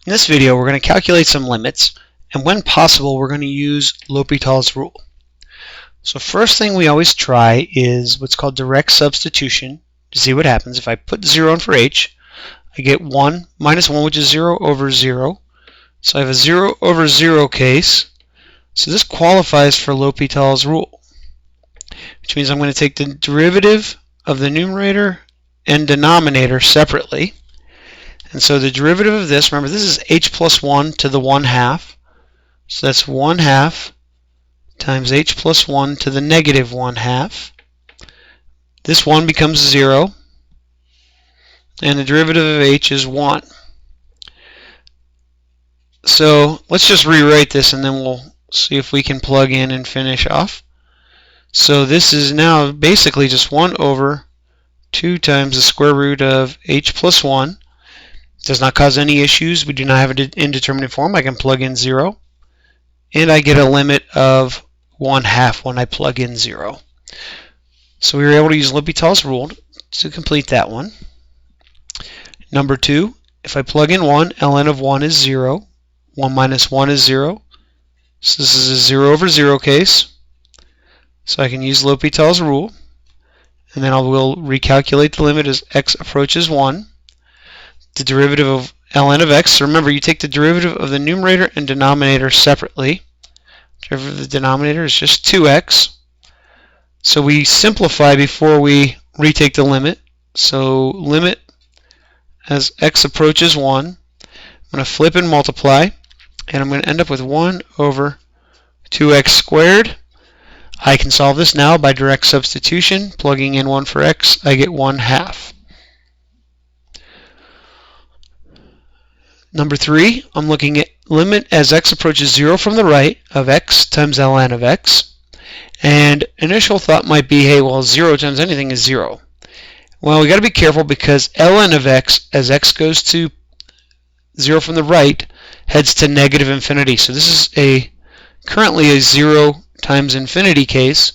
In this video, we're going to calculate some limits, and when possible, we're going to use L'Hopital's rule. So first thing we always try is what's called direct substitution to see what happens. If I put 0 in for h, I get 1 minus 1, which is 0 over 0. So I have a 0 over 0 case. So this qualifies for L'Hopital's rule, which means I'm going to take the derivative of the numerator and denominator separately. And so the derivative of this, remember this is h plus 1 to the 1/2. So that's 1/2 times h plus 1 to the negative 1/2. This 1 becomes 0. And the derivative of h is 1. So let's just rewrite this and then we'll see if we can plug in and finish off. So this is now basically just 1 over 2 times the square root of h plus 1. Does not cause any issues. We do not have an indeterminate form. I can plug in 0. And I get a limit of 1/2 when I plug in 0. So we were able to use L'Hopital's rule to complete that one. Number 2, if I plug in 1, ln of 1 is 0. 1 minus 1 is 0. So this is a 0 over 0 case. So I can use L'Hopital's rule. And then I will recalculate the limit as x approaches 1. The derivative of ln of x, so remember you take the derivative of the numerator and denominator separately. The derivative of the denominator is just 2x. So we simplify before we retake the limit. So limit as x approaches 1. I'm going to flip and multiply, and I'm going to end up with 1 over 2x squared. I can solve this now by direct substitution. Plugging in 1 for x, I get 1/2. Number 3, I'm looking at limit as x approaches 0 from the right of x times ln of x. And initial thought might be, hey, well, 0 times anything is 0. Well, we got to be careful because ln of x, as x goes to 0 from the right, heads to negative infinity. So this is currently a 0 times infinity case,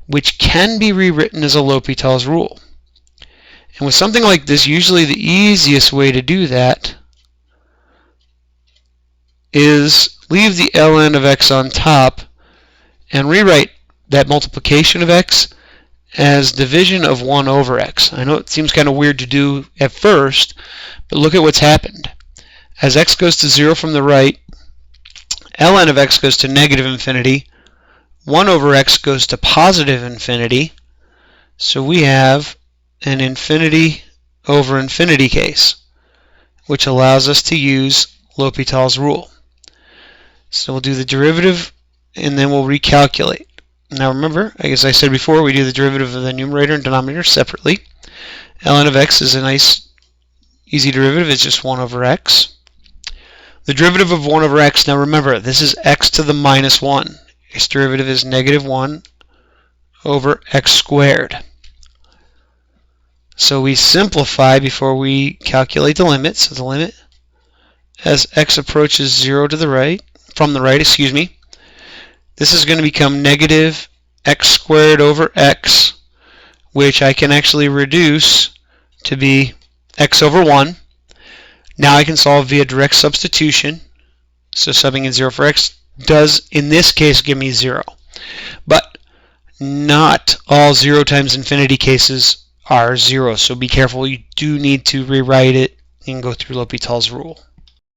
which can be rewritten as a L'Hopital's rule. And with something like this, usually the easiest way to do that is leave the ln of x on top and rewrite that multiplication of x as division of 1 over x. I know it seems kind of weird to do at first, but look at what's happened. As x goes to 0 from the right, ln of x goes to negative infinity, 1 over x goes to positive infinity, so we have an infinity over infinity case, which allows us to use L'Hopital's rule. So we'll do the derivative and then we'll recalculate. Now remember, as I said before, we do the derivative of the numerator and denominator separately. ln of x is a nice easy derivative. It's just 1 over x. The derivative of 1 over x, now remember, this is x to the minus 1. Its derivative is negative 1 over x squared. So we simplify before we calculate the limit. So the limit as x approaches 0 to the right, from the right, this is going to become negative x squared over x, which I can actually reduce to be x over 1. Now I can solve via direct substitution. So subbing in 0 for x does, in this case, give me 0. But not all 0 times infinity cases are 0. So be careful. You do need to rewrite it and go through L'Hopital's rule.